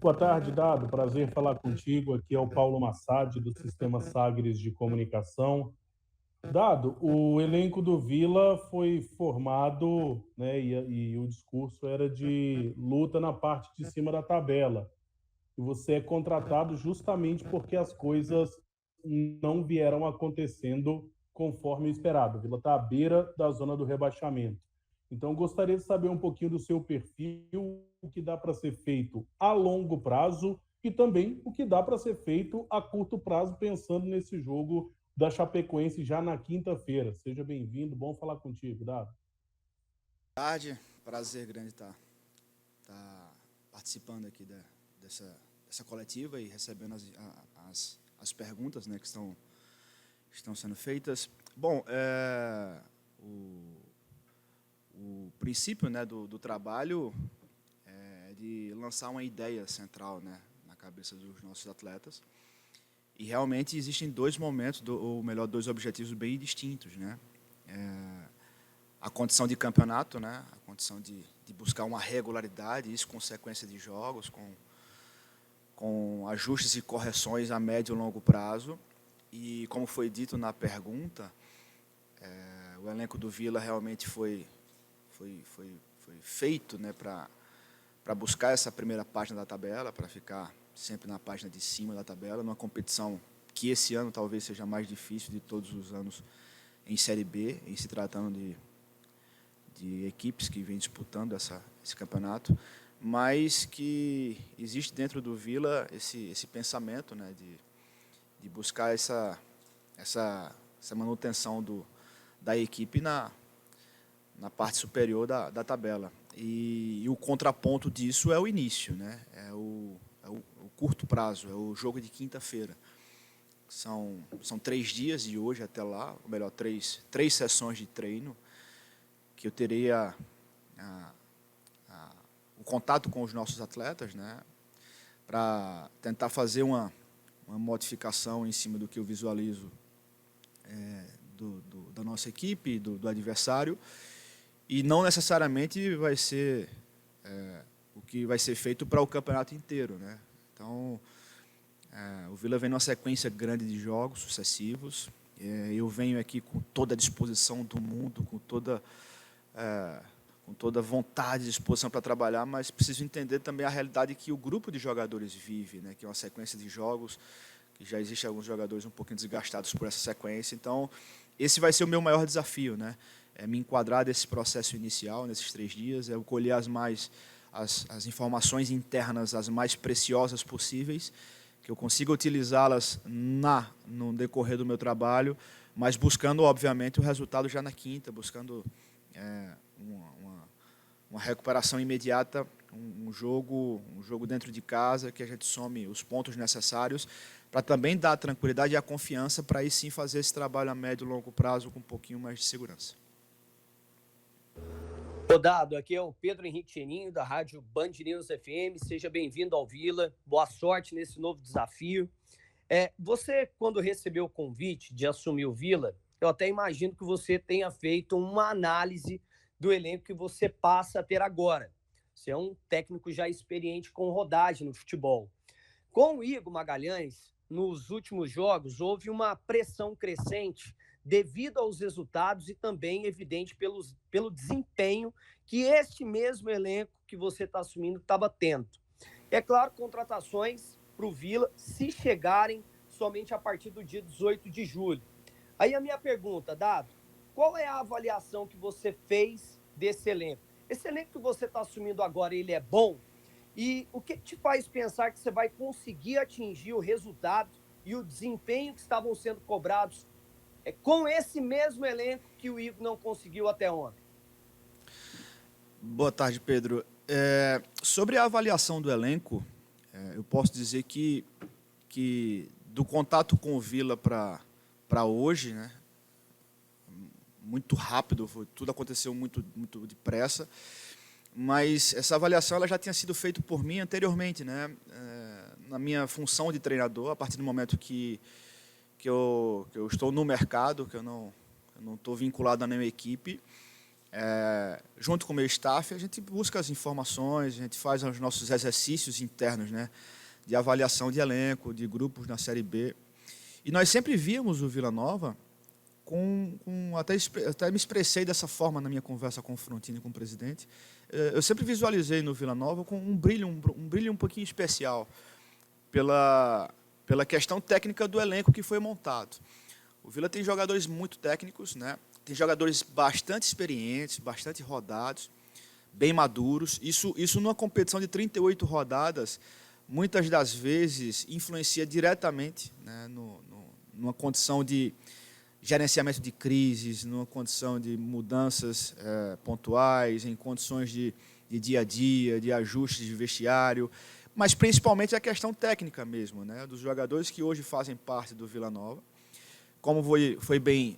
Boa tarde, Dado. Prazer falar contigo. Aqui é o Paulo Massad, do Sistema Sagres de Comunicação. Dado, o elenco do Vila foi formado, né, e o discurso era de luta na parte de cima da tabela. E você é contratado justamente porque as coisas não vieram acontecendo conforme o esperado. O Vila está à beira da zona do rebaixamento. Então, gostaria de saber um pouquinho do seu perfil, o que dá para ser feito a longo prazo e também o que dá para ser feito a curto prazo, pensando nesse jogo da Chapecoense já na quinta-feira. Seja bem-vindo, bom falar contigo, Dado. Tarde, prazer grande estar participando aqui dessa coletiva e recebendo as perguntas, né, que estão sendo feitas. Bom, o princípio, né, do trabalho é de lançar uma ideia central, né, na cabeça dos nossos atletas. E realmente existem dois momentos, ou melhor, dois objetivos bem distintos, né? A condição de campeonato, né? A condição de buscar uma regularidade, isso com sequência de jogos, com ajustes e correções a médio e longo prazo. E como foi dito na pergunta, o elenco do Vila realmente foi feito, né, para buscar essa primeira página da tabela, para ficar sempre na página de cima da tabela, numa competição que esse ano talvez seja a mais difícil de todos os anos em Série B, em se tratando de equipes que vêm disputando esse campeonato, mas que existe dentro do Vila esse pensamento, né, de buscar essa manutenção da equipe na parte superior da tabela. E o contraponto disso é o início, né? É o curto prazo, é o jogo de quinta-feira. São 3 dias de hoje até lá, ou melhor, três sessões de treino, que eu teria o contato com os nossos atletas, né, para tentar fazer uma modificação em cima do que eu visualizo da nossa equipe, do adversário, e não necessariamente vai ser o que vai ser feito para o campeonato inteiro, né? Então, o Vila vem numa sequência grande de jogos sucessivos. Eu venho aqui com toda a disposição do mundo, com toda vontade e disposição para trabalhar, mas preciso entender também a realidade que o grupo de jogadores vive, né? Que é uma sequência de jogos, que já existem alguns jogadores um pouquinho desgastados por essa sequência. Então, esse vai ser o meu maior desafio, né? É me enquadrar desse processo inicial, nesses 3 dias, é colher as informações internas as mais preciosas possíveis, que eu consiga utilizá-las no decorrer do meu trabalho, mas buscando, obviamente, o resultado já na quinta, buscando uma recuperação imediata, um jogo dentro de casa, que a gente some os pontos necessários, para também dar a tranquilidade e a confiança para aí sim fazer esse trabalho a médio e longo prazo com um pouquinho mais de segurança. Ô Dado, aqui é o Pedro Henrique Cheninho, da rádio Band News FM. Seja bem-vindo ao Vila. Boa sorte nesse novo desafio. Você, quando recebeu o convite de assumir o Vila, eu até imagino que você tenha feito uma análise do elenco que você passa a ter agora. Você é um técnico já experiente com rodagem no futebol. Com o Igor Magalhães, nos últimos jogos, houve uma pressão crescente devido aos resultados e também evidente pelo desempenho que este mesmo elenco que você está assumindo estava tendo. É claro, contratações para o Vila, se chegarem somente a partir do dia 18 de julho. Aí a minha pergunta, Dado, qual é a avaliação que você fez desse elenco? Esse elenco que você está assumindo agora, ele é bom? E o que te faz pensar que você vai conseguir atingir o resultado e o desempenho que estavam sendo cobrados com esse mesmo elenco que o Igor não conseguiu até ontem? Boa tarde, Pedro. Sobre a avaliação do elenco, eu posso dizer que do contato com o Vila para hoje, né, muito rápido, tudo aconteceu muito depressa, mas essa avaliação ela já tinha sido feita por mim anteriormente, né, na minha função de treinador, a partir do momento que eu estou no mercado, que eu não estou vinculado a nenhuma equipe. junto com o meu staff, a gente busca as informações, a gente faz os nossos exercícios internos, né, de avaliação de elenco, de grupos na Série B. E nós sempre víamos o Vila Nova até me expressei dessa forma na minha conversa com o Frontini, com o presidente. Eu sempre visualizei no Vila Nova com um brilho um pouquinho especial pela questão técnica do elenco que foi montado. O Vila tem jogadores muito técnicos, né? Tem jogadores bastante experientes, bastante rodados, bem maduros. Isso numa competição de 38 rodadas, muitas das vezes influencia diretamente, né, numa condição de gerenciamento de crises, numa condição de mudanças pontuais, em condições de dia a dia, de ajustes de vestiário, mas principalmente a questão técnica mesmo, né, dos jogadores que hoje fazem parte do Vila Nova. Como foi bem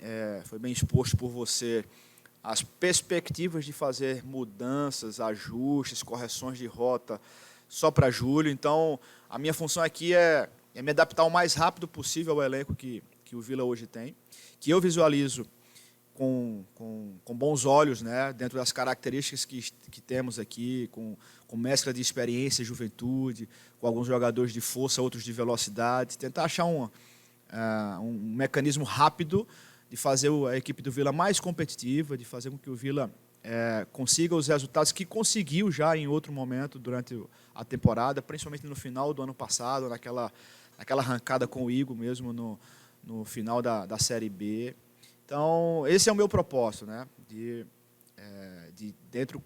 exposto por você, as perspectivas de fazer mudanças, ajustes, correções de rota só para julho. Então, a minha função aqui é me adaptar o mais rápido possível ao elenco que o Vila hoje tem, que eu visualizo com bons olhos, né, dentro das características que temos aqui, com mescla de experiência e juventude, com alguns jogadores de força, outros de velocidade, tentar achar um mecanismo rápido de fazer a equipe do Vila mais competitiva, de fazer com que o Vila consiga os resultados que conseguiu já em outro momento durante a temporada, principalmente no final do ano passado, naquela arrancada com o Igor mesmo no final da Série B. Então, esse é o meu propósito, né? De dentro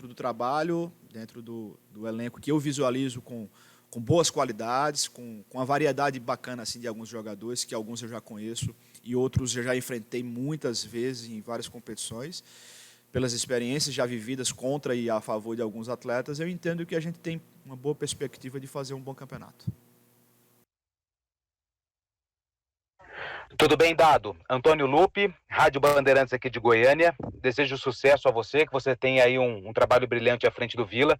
do trabalho, dentro do elenco que eu visualizo com boas qualidades, com uma variedade bacana assim, de alguns jogadores, que alguns eu já conheço e outros eu já enfrentei muitas vezes em várias competições, pelas experiências já vividas contra e a favor de alguns atletas, eu entendo que a gente tem uma boa perspectiva de fazer um bom campeonato. Tudo bem, Dado? Antônio Lupe, Rádio Bandeirantes aqui de Goiânia. Desejo sucesso a você, que você tem aí um trabalho brilhante à frente do Vila.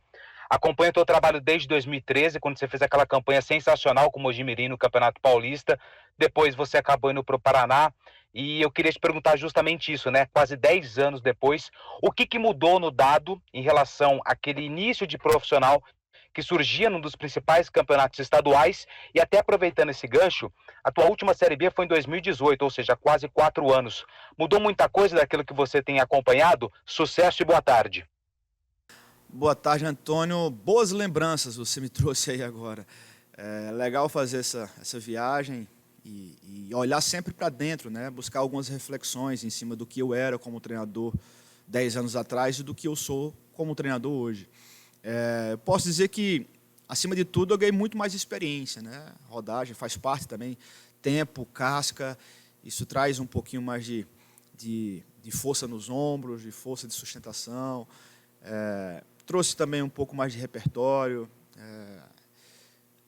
Acompanho o teu trabalho desde 2013, quando você fez aquela campanha sensacional com o Mojimirim no Campeonato Paulista. Depois você acabou indo para o Paraná. E eu queria te perguntar justamente isso, né? Quase 10 anos depois, o que mudou no Dado em relação àquele início de profissional que surgia num dos principais campeonatos estaduais, e até aproveitando esse gancho, a tua última Série B foi em 2018, ou seja, quase 4 anos. Mudou muita coisa daquilo que você tem acompanhado? Sucesso e boa tarde. Boa tarde, Antônio. Boas lembranças você me trouxe aí agora. É legal fazer essa viagem e olhar sempre para dentro, né? Buscar algumas reflexões em cima do que eu era como treinador 10 anos atrás e do que eu sou como treinador hoje. Posso dizer que, acima de tudo, eu ganhei muito mais experiência, né? Rodagem faz parte também, tempo, casca, isso traz um pouquinho mais de força nos ombros, de força de sustentação, trouxe também um pouco mais de repertório,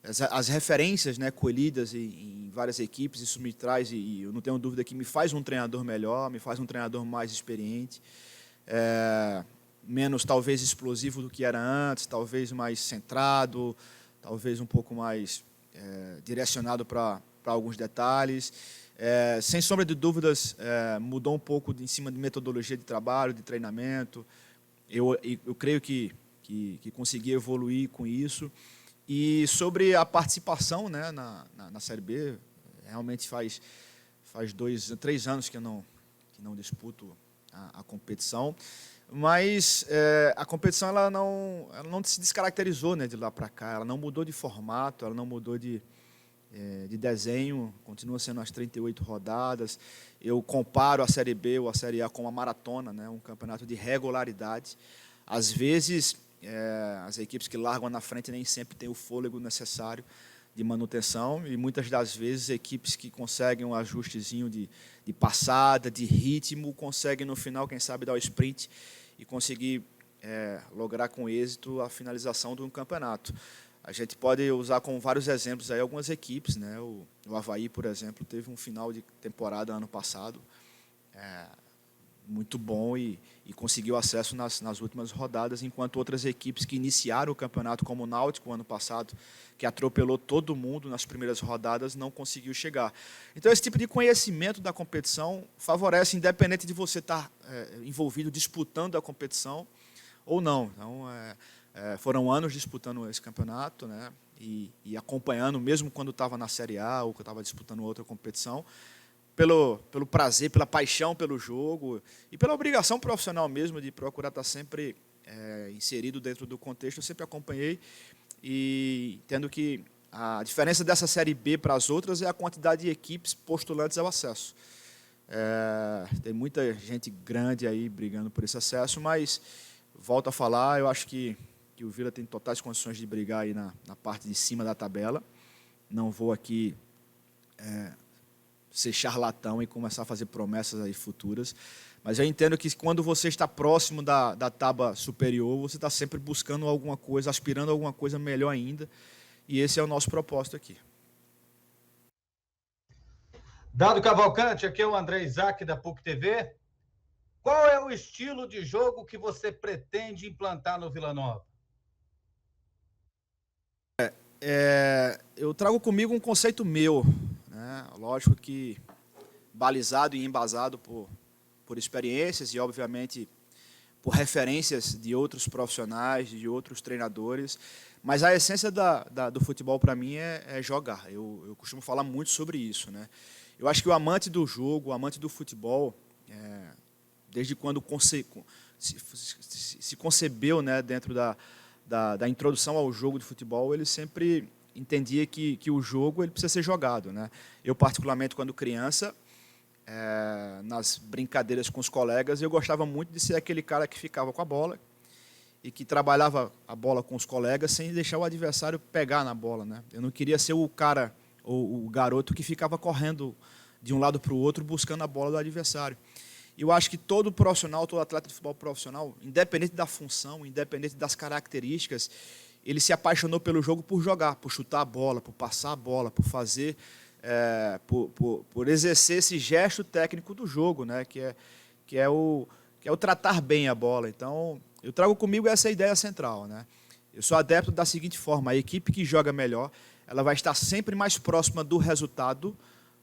as referências, né, colhidas em várias equipes, isso me traz, e eu não tenho dúvida que me faz um treinador melhor, me faz um treinador mais experiente, menos talvez explosivo do que era antes, talvez mais centrado, talvez um pouco mais direcionado para alguns detalhes. Sem sombra de dúvidas, mudou um pouco em cima de metodologia de trabalho, de treinamento. Eu creio que consegui evoluir com isso. E sobre a participação, né, na Série B, realmente faz 3 anos que eu não disputo a competição. Mas a competição ela não se descaracterizou, né, de lá para cá, ela não mudou de formato, ela não mudou de desenho, continua sendo as 38 rodadas. Eu comparo a Série B ou a Série A com uma maratona, né, um campeonato de regularidade. Às vezes, as equipes que largam na frente nem sempre têm o fôlego necessário de manutenção, e muitas das vezes equipes que conseguem um ajustezinho de passada, de ritmo, conseguem no final, quem sabe, dar o sprint e conseguir lograr com êxito a finalização de um campeonato. A gente pode usar como vários exemplos aí algumas equipes, né? O Avaí, por exemplo, teve um final de temporada ano passado muito bom e conseguiu acesso nas últimas rodadas, enquanto outras equipes que iniciaram o campeonato, como o Náutico, ano passado, que atropelou todo mundo nas primeiras rodadas, não conseguiu chegar. Então, esse tipo de conhecimento da competição favorece, independente de você estar envolvido, disputando a competição ou não. Então, foram anos disputando esse campeonato, né, e acompanhando, mesmo quando estava na Série A ou que eu estava disputando outra competição, pelo prazer, pela paixão pelo jogo e pela obrigação profissional mesmo de procurar estar sempre inserido dentro do contexto. Eu sempre acompanhei e entendo que a diferença dessa Série B para as outras é a quantidade de equipes postulantes ao acesso. Tem muita gente grande aí brigando por esse acesso, mas, volto a falar, eu acho que o Vila tem totais condições de brigar aí na parte de cima da tabela. Não vou aqui ser charlatão e começar a fazer promessas aí futuras, mas eu entendo que quando você está próximo da tábua superior, você está sempre buscando alguma coisa, aspirando a alguma coisa melhor ainda, e esse é o nosso propósito aqui. Dado Cavalcante, aqui é o André Isaac da PUC TV. Qual é o estilo de jogo que você pretende implantar no Vila Nova? Eu trago comigo um conceito meu, né? Lógico que balizado e embasado por experiências e, obviamente, por referências de outros profissionais, de outros treinadores, mas a essência do futebol, para mim, é jogar. Eu costumo falar muito sobre isso, né? Eu acho que o amante do jogo, o amante do futebol, desde quando se concebeu, né, dentro da introdução ao jogo de futebol, ele sempre entendia que o jogo ele precisa ser jogado, né? Eu, particularmente, quando criança, nas brincadeiras com os colegas, eu gostava muito de ser aquele cara que ficava com a bola e que trabalhava a bola com os colegas sem deixar o adversário pegar na bola, né? Eu não queria ser o cara ou o garoto que ficava correndo de um lado para o outro buscando a bola do adversário. Eu acho que todo profissional, todo atleta de futebol profissional, independente da função, independente das características, ele se apaixonou pelo jogo por jogar, por chutar a bola, por passar a bola, por fazer, por exercer esse gesto técnico do jogo, né? que é o tratar bem a bola. Então, eu trago comigo essa ideia central, né? Eu sou adepto da seguinte forma: a equipe que joga melhor, ela vai estar sempre mais próxima do resultado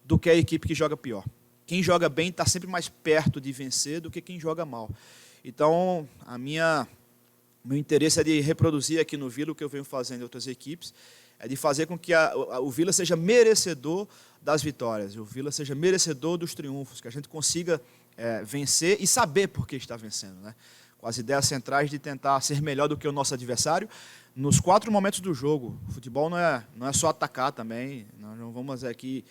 do que a equipe que joga pior. Quem joga bem está sempre mais perto de vencer do que quem joga mal. Então, meu interesse é de reproduzir aqui no Vila o que eu venho fazendo em outras equipes, é de fazer com que o Vila seja merecedor das vitórias, o Vila seja merecedor dos triunfos, que a gente consiga vencer e saber por que está vencendo, né? Com as ideias centrais de tentar ser melhor do que o nosso adversário nos 4 momentos do jogo. O futebol não é só atacar também, nós não vamos aqui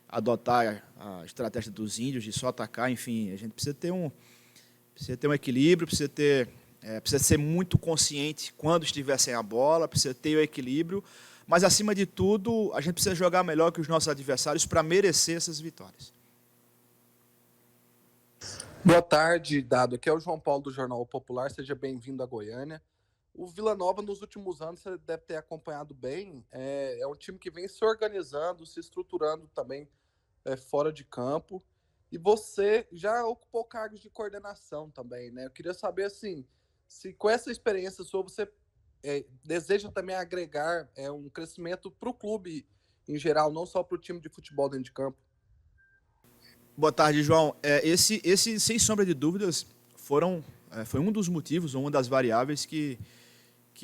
adotar a estratégia dos índios de só atacar, enfim, a gente precisa ter um equilíbrio, precisa ser muito consciente quando estiver sem a bola, precisa ter o equilíbrio, mas, acima de tudo, a gente precisa jogar melhor que os nossos adversários para merecer essas vitórias. Boa tarde, Dado. Aqui é o João Paulo do Jornal Popular, seja bem-vindo a Goiânia. O Vila Nova, nos últimos anos, você deve ter acompanhado bem, é um time que vem se organizando, se estruturando também fora de campo, e você já ocupou cargos de coordenação também, né? Eu queria saber, assim, se com essa experiência sua, você deseja também agregar um crescimento para o clube em geral, não só para o time de futebol dentro de campo. Boa tarde, João. Esse sem sombra de dúvidas, foi um dos motivos, uma das variáveis que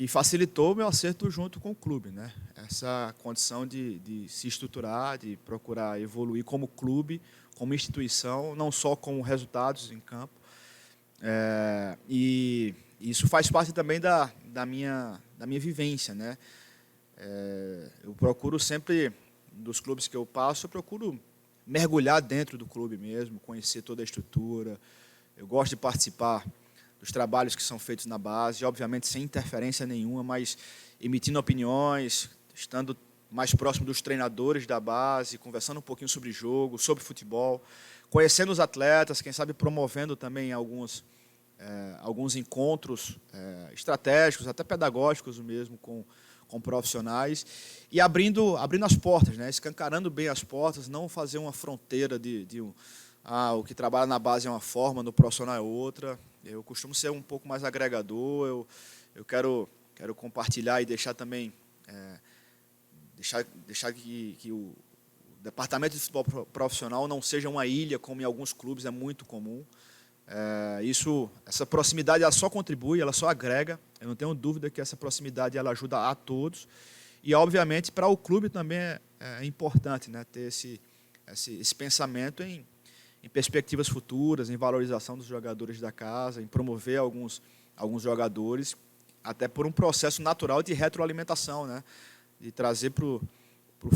facilitou o meu acerto junto com o clube, né? Essa condição de se estruturar, de procurar evoluir como clube, como instituição, não só com resultados em campo. E isso faz parte também da minha vivência, né? Eu procuro sempre, dos clubes que eu passo, eu procuro mergulhar dentro do clube mesmo, conhecer toda a estrutura. Eu gosto de participar dos trabalhos que são feitos na base, obviamente sem interferência nenhuma, mas emitindo opiniões, estando mais próximo dos treinadores da base, conversando um pouquinho sobre jogo, sobre futebol, conhecendo os atletas, quem sabe promovendo também alguns encontros estratégicos, até pedagógicos mesmo, com profissionais, e abrindo as portas, né? Escancarando bem as portas, não fazer uma fronteira de o que trabalha na base é uma forma, no profissional é outra. Eu costumo ser um pouco mais agregador, eu quero compartilhar e deixar também, deixar que o departamento de futebol profissional não seja uma ilha, como em alguns clubes é muito comum. Essa proximidade ela só contribui, ela só agrega. Eu não tenho dúvida que essa proximidade ela ajuda a todos. E, obviamente, para o clube também é importante, né, ter esse pensamento em perspectivas futuras, em valorização dos jogadores da casa, em promover alguns jogadores, até por um processo natural de retroalimentação, né, de trazer para o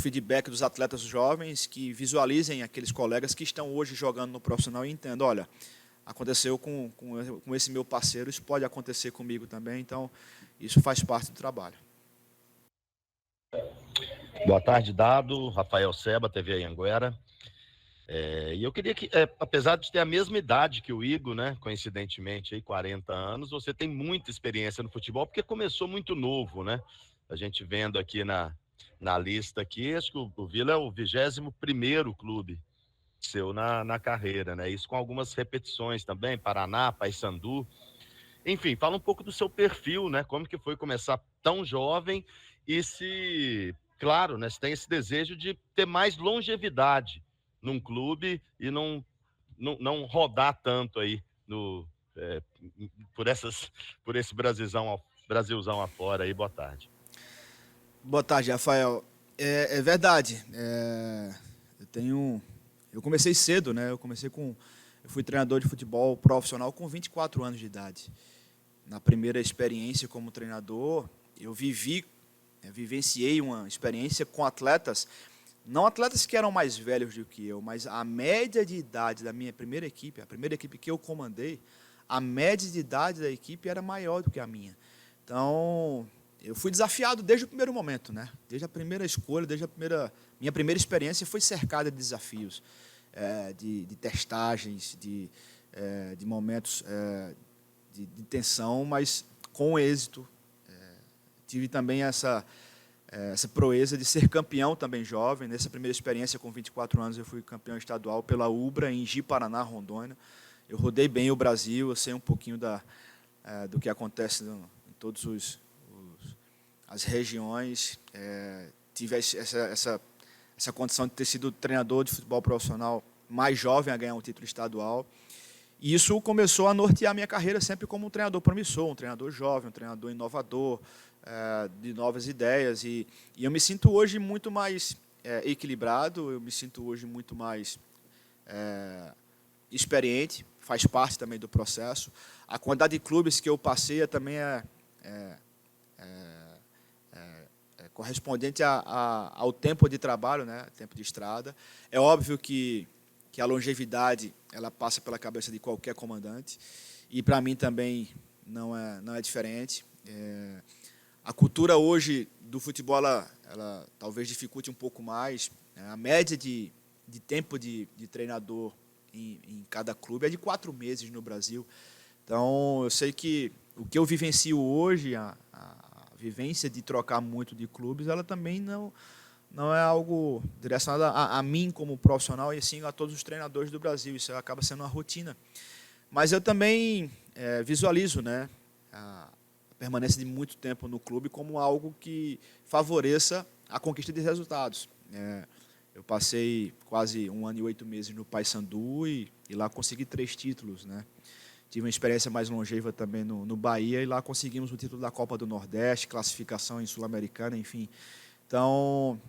feedback dos atletas jovens que visualizem aqueles colegas que estão hoje jogando no profissional e entendam, olha, aconteceu com esse meu parceiro, isso pode acontecer comigo também, então isso faz parte do trabalho. Boa tarde, Dado. Rafael Seba, TV Anhanguera. E eu queria que, apesar de ter a mesma idade que o Igor, né, coincidentemente, aí, 40 anos, você tem muita experiência no futebol, porque começou muito novo, né? A gente vendo aqui na lista aqui, acho que o Vila é o 21º clube seu na carreira, né? Isso com algumas repetições também, Paraná, Paysandu. Enfim, fala um pouco do seu perfil, né? Como que foi começar tão jovem e se, claro, né, se tem esse desejo de ter mais longevidade num clube e não rodar tanto aí por esse Brasilzão afora aí. Boa tarde. Boa tarde, Rafael. É verdade. Eu comecei cedo, né? Eu fui treinador de futebol profissional com 24 anos de idade. Na primeira experiência como treinador, eu vivenciei uma experiência com atletas, não atletas que eram mais velhos do que eu, mas a média de idade da minha primeira equipe, a primeira equipe que eu comandei, a média de idade da equipe era maior do que a minha. Então, eu fui desafiado desde o primeiro momento, né? Desde a primeira escolha, minha primeira experiência foi cercada de desafios, de testagens, de momentos de tensão, mas com êxito. Tive também essa proeza de ser campeão também jovem. Nessa primeira experiência, com 24 anos, eu fui campeão estadual pela Ubra, em Ji-Paraná, Rondônia. Eu rodei bem o Brasil, eu sei um pouquinho do que acontece em todas as regiões. Tive essa condição de ter sido treinador de futebol profissional mais jovem a ganhar um título estadual. E isso começou a nortear a minha carreira sempre como um treinador promissor, um treinador jovem, um treinador inovador, de novas ideias. E eu me sinto hoje muito mais equilibrado, eu me sinto hoje muito mais experiente, faz parte também do processo. A quantidade de clubes que eu passei também correspondente ao tempo de trabalho, né, tempo de estrada. É óbvio que a longevidade ela passa pela cabeça de qualquer comandante, e para mim também não é diferente. A cultura hoje do futebol ela talvez dificulte um pouco mais. A média de tempo de treinador em cada clube é de 4 meses no Brasil. Então, eu sei que o que eu vivencio hoje, a vivência de trocar muito de clubes, ela também não é algo direcionado a mim como profissional, e sim a todos os treinadores do Brasil. Isso acaba sendo uma rotina. Mas eu também visualizo, né, a permanência de muito tempo no clube como algo que favoreça a conquista de resultados. Eu passei quase 1 ano e 8 meses no Paysandu e lá consegui 3 títulos, né? Tive uma experiência mais longeva também no Bahia, e lá conseguimos o título da Copa do Nordeste, classificação em Sul-Americana, enfim. Então,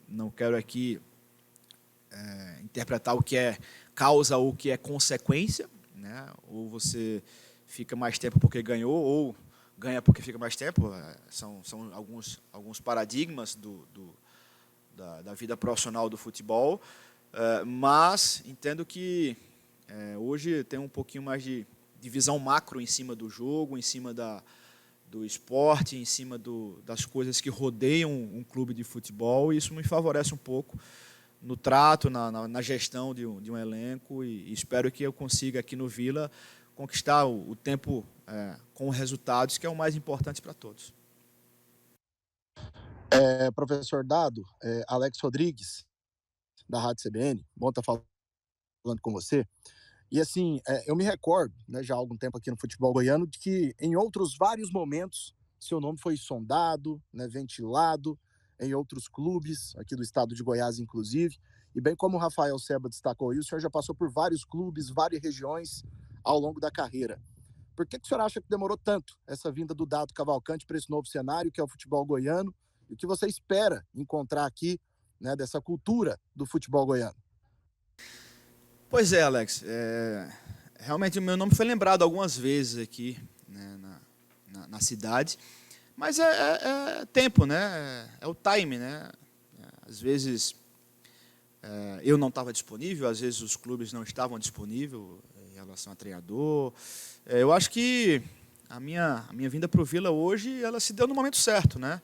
não quero aqui interpretar o que é causa ou o que é consequência, né? Ou você fica mais tempo porque ganhou, ou ganha porque fica mais tempo. São alguns paradigmas da vida profissional do futebol, mas entendo que hoje tem um pouquinho mais de visão macro em cima do jogo, em cima do esporte, em cima das coisas que rodeiam um clube de futebol, e isso me favorece um pouco no trato, na gestão de um elenco, e espero que eu consiga aqui no Vila conquistar o tempo com resultados, que é o mais importante para todos. Professor Dado, Alex Rodrigues, da Rádio CBN, bom estar falando falando com você. E assim, eu me recordo, né, já há algum tempo aqui no futebol goiano, de que em outros vários momentos seu nome foi sondado, né, ventilado em outros clubes aqui do estado de Goiás, inclusive. E bem como o Rafael Seba destacou aí, o senhor já passou por vários clubes, várias regiões ao longo da carreira. Por que o senhor acha que demorou tanto essa vinda do Dado Cavalcante para esse novo cenário que é o futebol goiano? E o que você espera encontrar aqui, né, dessa cultura do futebol goiano? Pois é, Alex. Realmente o meu nome foi lembrado algumas vezes aqui, né, na cidade, mas é tempo, né? É o time, né? Às vezes eu não estava disponível, às vezes os clubes não estavam disponíveis em relação a treinador. Eu acho que a minha vinda para o Vila hoje, ela se deu no momento certo, né?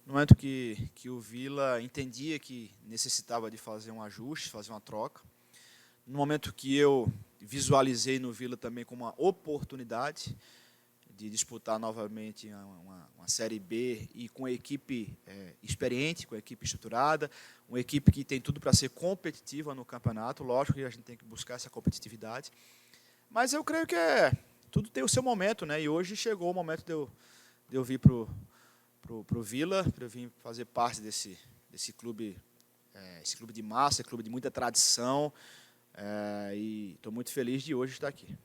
No momento que o Vila entendia que necessitava de fazer um ajuste, fazer uma troca. No momento que eu visualizei no Vila também como uma oportunidade de disputar novamente uma Série B e com a equipe experiente, com a equipe estruturada, uma equipe que tem tudo para ser competitiva no campeonato. Lógico que a gente tem que buscar essa competitividade, mas eu creio que tudo tem o seu momento, né? E hoje chegou o momento de eu vir para o Vila, para eu vir fazer parte desse clube, esse clube de massa, clube de muita tradição, e estou muito feliz de hoje estar aqui.